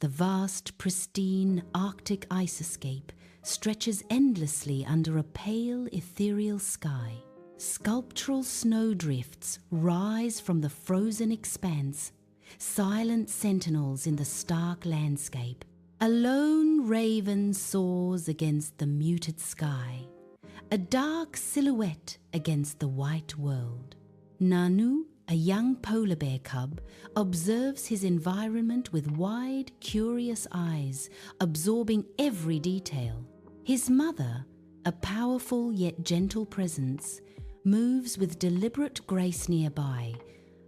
The vast, pristine Arctic ice escape stretches endlessly under a pale, ethereal sky. Sculptural snowdrifts rise from the frozen expanse, silent sentinels in the stark landscape. A lone raven soars against the muted sky, a dark silhouette against the white world. Nanu, a young polar bear cub, observes his environment with wide, curious eyes, absorbing every detail. His mother, a powerful yet gentle presence, moves with deliberate grace nearby,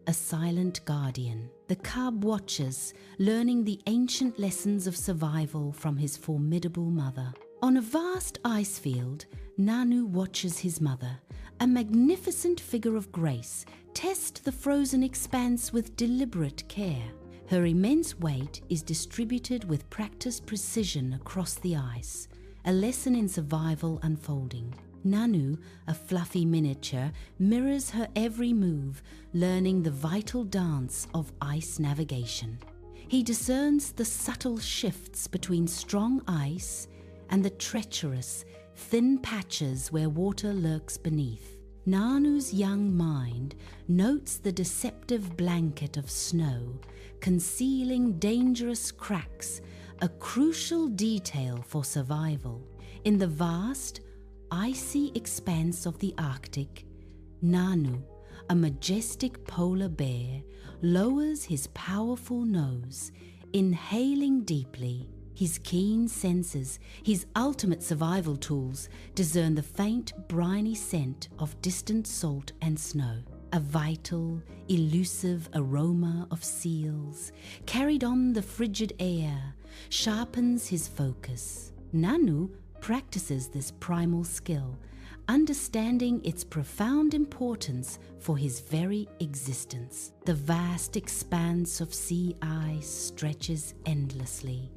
a silent guardian. The cub watches, learning the ancient lessons of survival from his formidable mother. On a vast ice field, Nanu watches his mother, a magnificent figure of grace, test the frozen expanse with deliberate care. Her immense weight is distributed with practiced precision across the ice, a lesson in survival unfolding. Nanu, a fluffy miniature, mirrors her every move, learning the vital dance of ice navigation. He discerns the subtle shifts between strong ice and the treacherous, thin patches where water lurks beneath. Nanu's young mind notes the deceptive blanket of snow, concealing dangerous cracks, a crucial detail for survival. In the vast, icy expanse of the Arctic, Nanu, a majestic polar bear, lowers his powerful nose, inhaling deeply. His keen senses, his ultimate survival tools, discern the faint, briny scent of distant salt and snow. A vital, elusive aroma of seals, carried on the frigid air, sharpens his focus. Nanu practices this primal skill, understanding its profound importance for his very existence. The vast expanse of sea ice stretches endlessly,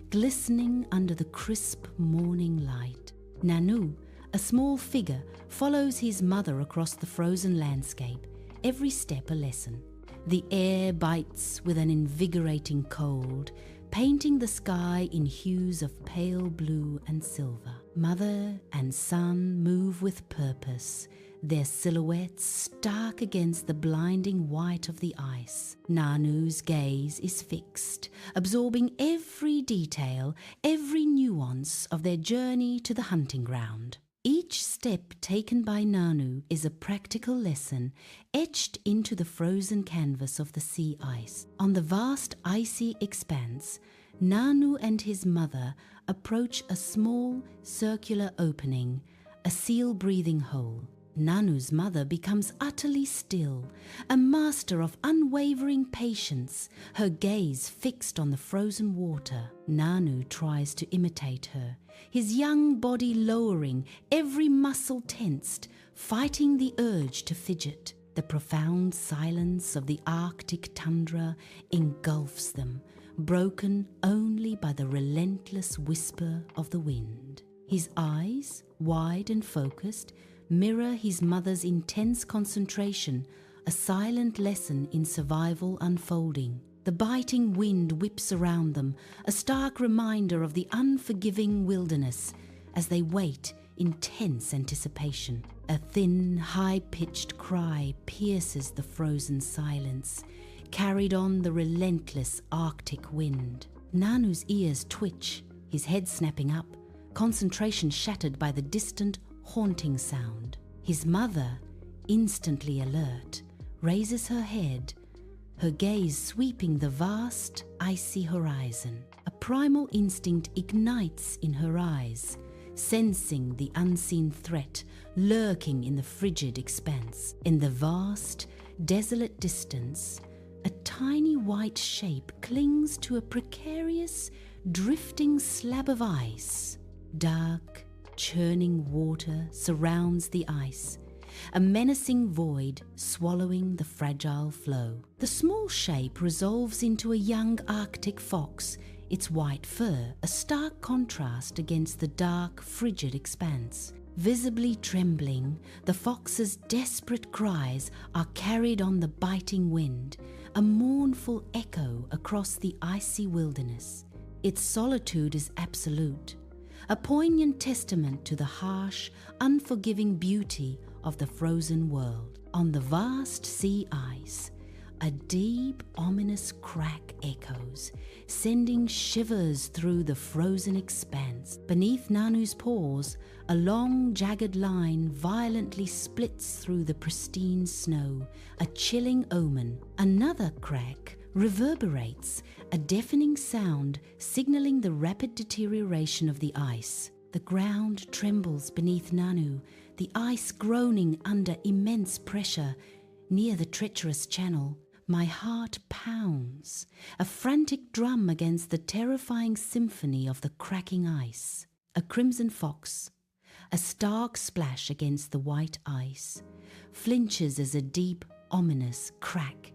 glistening under the crisp morning light. Nanu, a small figure, follows his mother across the frozen landscape, every step a lesson. The air bites with an invigorating cold, painting the sky in hues of pale blue and silver. Mother and son move with purpose, their silhouettes stark against the blinding white of the ice. Nanu's gaze is fixed, absorbing every detail, every nuance of their journey to the hunting ground. Each step taken by Nanu is a practical lesson etched into the frozen canvas of the sea ice. On the vast icy expanse, Nanu and his mother approach a small circular opening, a seal-breathing hole. Nanu's mother becomes utterly still, a master of unwavering patience, her gaze fixed on the frozen water. Nanu tries to imitate her, his young body lowering, every muscle tensed, fighting the urge to fidget. The profound silence of the Arctic tundra engulfs them, broken only by the relentless whisper of the wind. His eyes, wide and focused, mirror his mother's intense concentration, a silent lesson in survival unfolding. The biting wind whips around them, a stark reminder of the unforgiving wilderness as they wait in tense anticipation. A thin, high-pitched cry pierces the frozen silence, carried on the relentless Arctic wind. Nanu's ears twitch, his head snapping up, concentration shattered by the distant, haunting sound. His mother, instantly alert, raises her head, her gaze sweeping the vast, icy horizon. A primal instinct ignites in her eyes, sensing the unseen threat lurking in the frigid expanse. In the vast, desolate distance, a tiny white shape clings to a precarious, drifting slab of ice. Dark, churning water surrounds the ice, a menacing void swallowing the fragile flow. The small shape resolves into a young Arctic fox, its white fur a stark contrast against the dark, frigid expanse. Visibly trembling, the fox's desperate cries are carried on the biting wind, a mournful echo across the icy wilderness. Its solitude is absolute, a poignant testament to the harsh, unforgiving beauty of the frozen world. On the vast sea ice, a deep, ominous crack echoes, sending shivers through the frozen expanse. Beneath Nanu's paws, a long, jagged line violently splits through the pristine snow, a chilling omen. Another crack reverberates, a deafening sound signaling the rapid deterioration of the ice. The ground trembles beneath Nanu, the ice groaning under immense pressure. Near the treacherous channel, my heart pounds, a frantic drum against the terrifying symphony of the cracking ice. A crimson fox, a stark splash against the white ice, flinches as a deep, ominous crack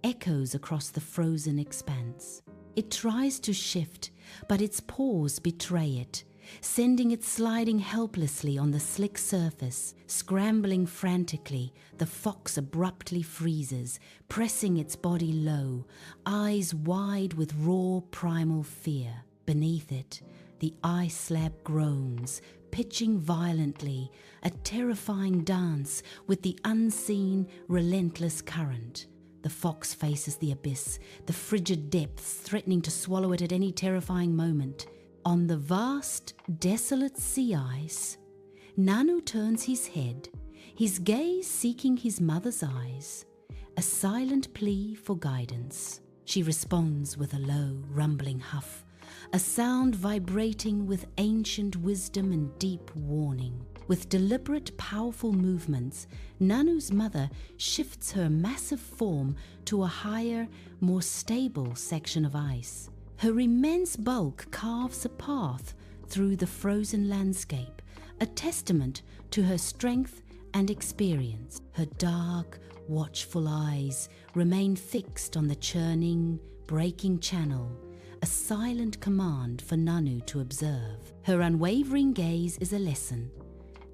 echoes across the frozen expanse. It tries to shift, but its paws betray it, sending it sliding helplessly on the slick surface. Scrambling frantically, the fox abruptly freezes, pressing its body low, eyes wide with raw primal fear. Beneath it, the ice slab groans, pitching violently, a terrifying dance with the unseen, relentless current. The fox faces the abyss, the frigid depths threatening to swallow it at any terrifying moment. On the vast, desolate sea ice, Nanu turns his head, his gaze seeking his mother's eyes, a silent plea for guidance. She responds with a low, rumbling huff, a sound vibrating with ancient wisdom and deep warning. With deliberate, powerful movements, Nanu's mother shifts her massive form to a higher, more stable section of ice. Her immense bulk carves a path through the frozen landscape, a testament to her strength and experience. Her dark, watchful eyes remain fixed on the churning, breaking channel, a silent command for Nanu to observe. Her unwavering gaze is a lesson: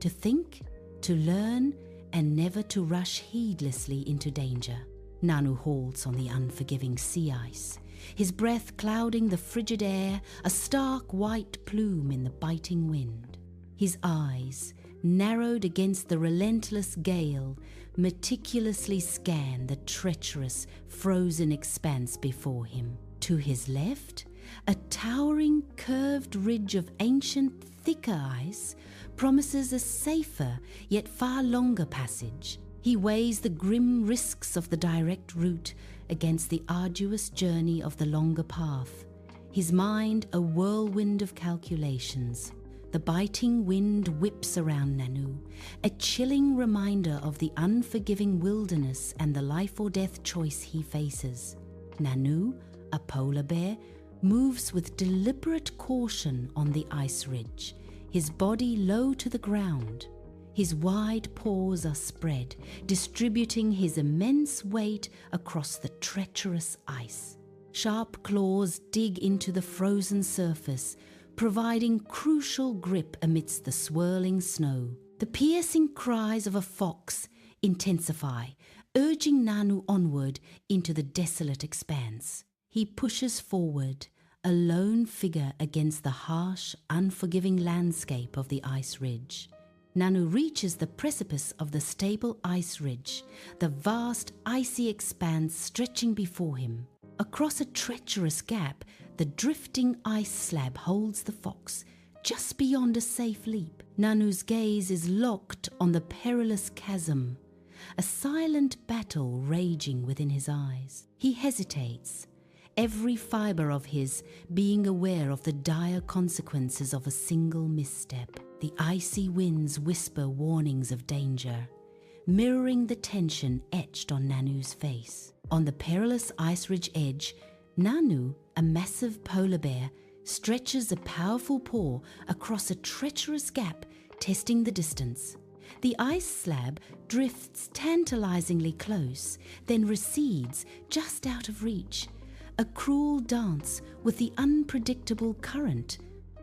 to think, to learn, and never to rush heedlessly into danger. Nanu halts on the unforgiving sea ice, his breath clouding the frigid air, a stark white plume in the biting wind. His eyes, narrowed against the relentless gale, meticulously scan the treacherous, frozen expanse before him. To his left, a towering, curved ridge of ancient, thicker ice promises a safer, yet far longer passage. He weighs the grim risks of the direct route against the arduous journey of the longer path, his mind a whirlwind of calculations. The biting wind whips around Nanu, a chilling reminder of the unforgiving wilderness and the life or death choice he faces. Nanu, a polar bear, moves with deliberate caution on the ice ridge, his body low to the ground. His wide paws are spread, distributing his immense weight across the treacherous ice. Sharp claws dig into the frozen surface, providing crucial grip amidst the swirling snow. The piercing cries of a fox intensify, urging Nanu onward into the desolate expanse. He pushes forward, a lone figure against the harsh, unforgiving landscape of the ice ridge. Nanu reaches the precipice of the stable ice ridge, the vast icy expanse stretching before him. Across a treacherous gap, the drifting ice slab holds the fox, just beyond a safe leap. Nanu's gaze is locked on the perilous chasm, a silent battle raging within his eyes. He hesitates, every fibre of his being aware of the dire consequences of a single misstep. The icy winds whisper warnings of danger, mirroring the tension etched on Nanu's face. On the perilous ice ridge edge, Nanu, a massive polar bear, stretches a powerful paw across a treacherous gap, testing the distance. The ice slab drifts tantalizingly close, then recedes just out of reach. A cruel dance with the unpredictable current.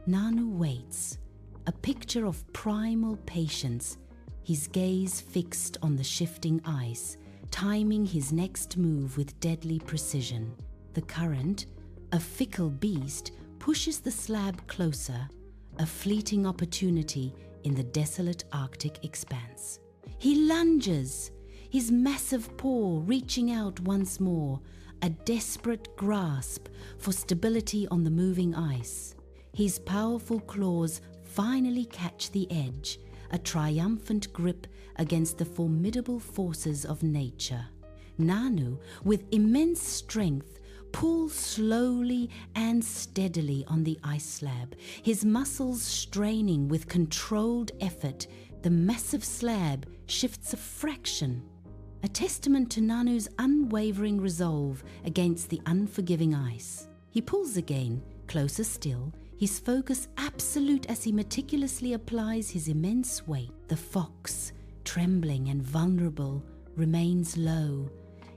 Nanu waits, a picture of primal patience, his gaze fixed on the shifting ice, timing his next move with deadly precision. The current, a fickle beast, pushes the slab closer, a fleeting opportunity in the desolate Arctic expanse. He lunges, his massive paw reaching out once more, a desperate grasp for stability on the moving ice. His powerful claws finally catch the edge, a triumphant grip against the formidable forces of nature. Nanu, with immense strength, pulls slowly and steadily on the ice slab, his muscles straining with controlled effort. The massive slab shifts a fraction, a testament to Nanu's unwavering resolve against the unforgiving ice. He pulls again, closer still, his focus absolute as he meticulously applies his immense weight. The fox, trembling and vulnerable, remains low,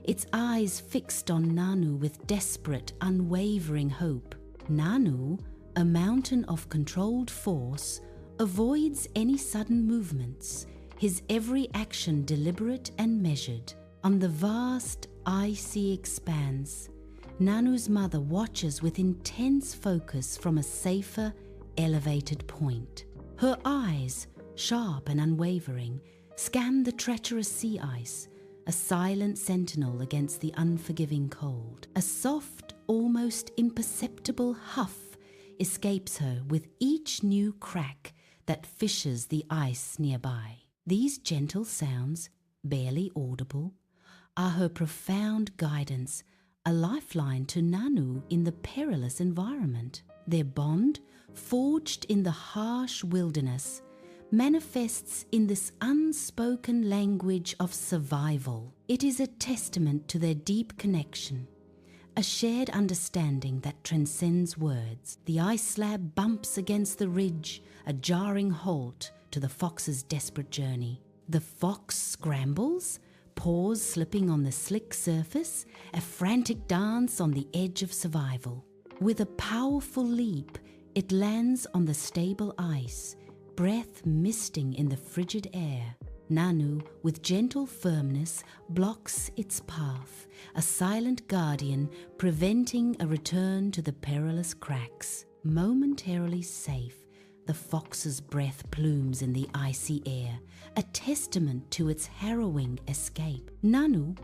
its eyes fixed on Nanu with desperate, unwavering hope. Nanu, a mountain of controlled force, avoids any sudden movements, his every action deliberate and measured. On the vast, icy expanse, Nanu's mother watches with intense focus from a safer, elevated point. Her eyes, sharp and unwavering, scan the treacherous sea ice, a silent sentinel against the unforgiving cold. A soft, almost imperceptible huff escapes her with each new crack that fissures the ice nearby. These gentle sounds, barely audible, are her profound guidance, a lifeline to Nanu in the perilous environment. Their bond, forged in the harsh wilderness, manifests in this unspoken language of survival. It is a testament to their deep connection, a shared understanding that transcends words. The ice slab bumps against the ridge, a jarring halt to the fox's desperate journey. The fox scrambles, paws slipping on the slick surface, a frantic dance on the edge of survival. With a powerful leap, it lands on the stable ice, breath misting in the frigid air. Nanu, with gentle firmness, blocks its path, a silent guardian preventing a return to the perilous cracks. Momentarily safe, the fox's breath plumes in the icy air, a testament to its harrowing escape. Nanu,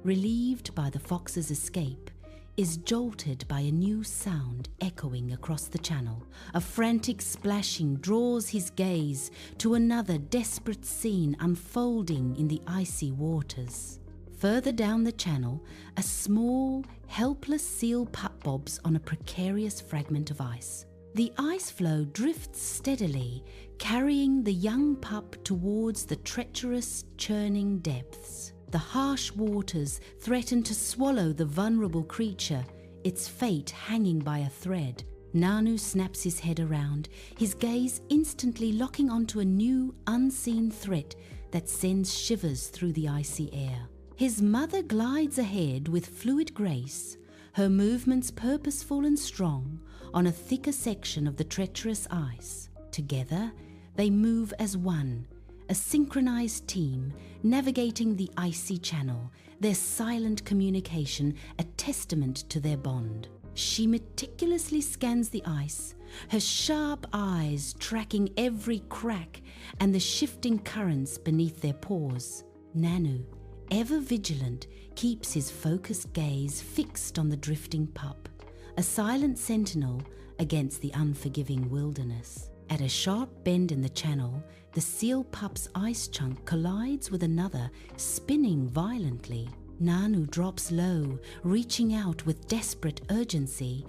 relieved by the fox's escape, is jolted by a new sound echoing across the channel. A frantic splashing draws his gaze to another desperate scene unfolding in the icy waters. Further down the channel, a small, helpless seal pup bobs on a precarious fragment of ice. The ice floe drifts steadily, carrying the young pup towards the treacherous, churning depths. The harsh waters threaten to swallow the vulnerable creature, its fate hanging by a thread. Nanu snaps his head around, his gaze instantly locking onto a new, unseen threat that sends shivers through the icy air. His mother glides ahead with fluid grace, her movements purposeful and strong, on a thicker section of the treacherous ice. Together, they move as one, a synchronized team, navigating the icy channel, their silent communication a testament to their bond. She meticulously scans the ice, her sharp eyes tracking every crack and the shifting currents beneath their paws. Nanu, ever vigilant, keeps his focused gaze fixed on the drifting pup, a silent sentinel against the unforgiving wilderness. At a sharp bend in the channel, the seal pup's ice chunk collides with another, spinning violently. Nanu drops low, reaching out with desperate urgency,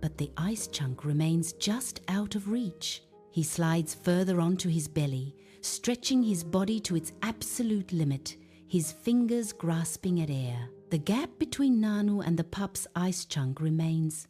but the ice chunk remains just out of reach. He slides further onto his belly, stretching his body to its absolute limit, his fingers grasping at air. The gap between Nanu and the pup's ice chunk remains,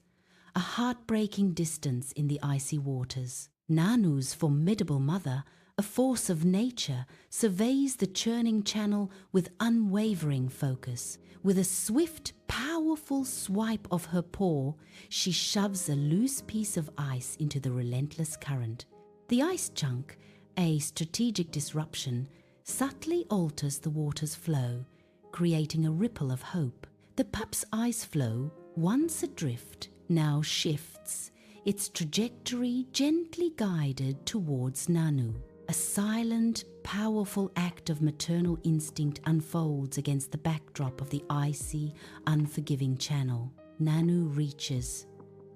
a heartbreaking distance in the icy waters. Nanu's formidable mother, a force of nature, surveys the churning channel with unwavering focus. With a swift, powerful swipe of her paw, she shoves a loose piece of ice into the relentless current. The ice chunk, a strategic disruption, subtly alters the water's flow, creating a ripple of hope. The pup's ice flow, once adrift, now shifts, its trajectory gently guided towards Nanu. A silent, powerful act of maternal instinct unfolds against the backdrop of the icy, unforgiving channel. Nanu reaches,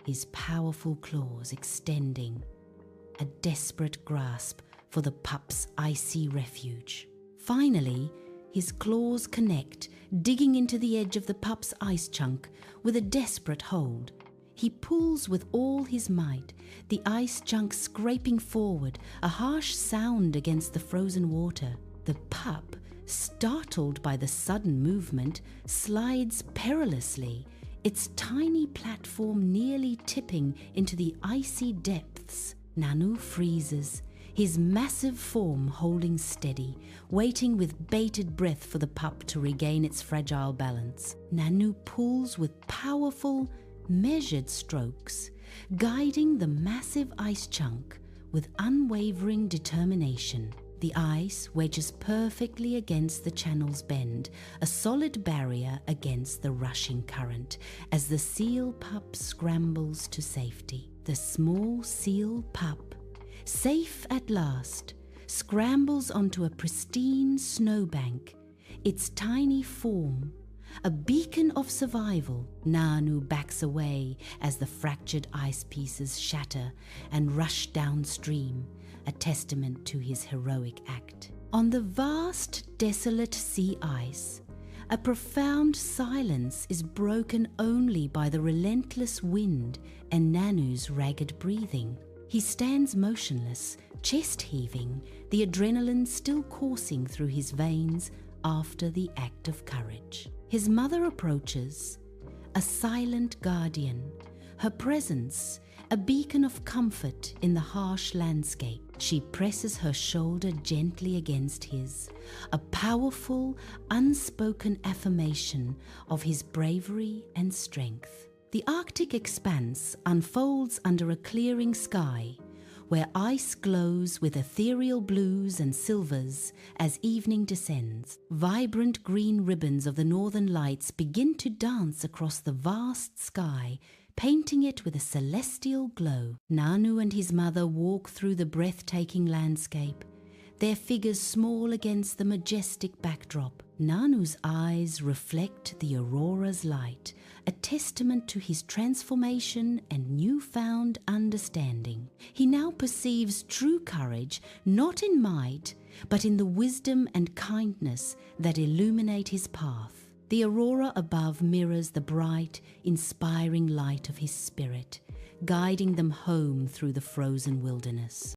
his powerful claws extending, a desperate grasp for the pup's icy refuge. Finally, his claws connect, digging into the edge of the pup's ice chunk with a desperate hold. He pulls with all his might, the ice chunk scraping forward, a harsh sound against the frozen water. The pup, startled by the sudden movement, slides perilously, its tiny platform nearly tipping into the icy depths. Nanu freezes, his massive form holding steady, waiting with bated breath for the pup to regain its fragile balance. Nanu pulls with powerful, measured strokes, guiding the massive ice chunk with unwavering determination. The ice wedges perfectly against the channel's bend, a solid barrier against the rushing current, as the seal pup scrambles to safety. The small seal pup, safe at last, scrambles onto a pristine snowbank, its tiny form a beacon of survival. Nanu backs away as the fractured ice pieces shatter and rush downstream, a testament to his heroic act. On the vast, desolate sea ice, a profound silence is broken only by the relentless wind and Nanu's ragged breathing. He stands motionless, chest heaving, the adrenaline still coursing through his veins after the act of courage. His mother approaches, a silent guardian, her presence a beacon of comfort in the harsh landscape. She presses her shoulder gently against his, a powerful, unspoken affirmation of his bravery and strength. The Arctic expanse unfolds under a clearing sky, where ice glows with ethereal blues and silvers as evening descends. Vibrant green ribbons of the northern lights begin to dance across the vast sky, painting it with a celestial glow. Nanu and his mother walk through the breathtaking landscape, their figures small against the majestic backdrop. Nanu's eyes reflect the aurora's light, a testament to his transformation and newfound understanding. He now perceives true courage not in might, but in the wisdom and kindness that illuminate his path. The aurora above mirrors the bright, inspiring light of his spirit, guiding them home through the frozen wilderness.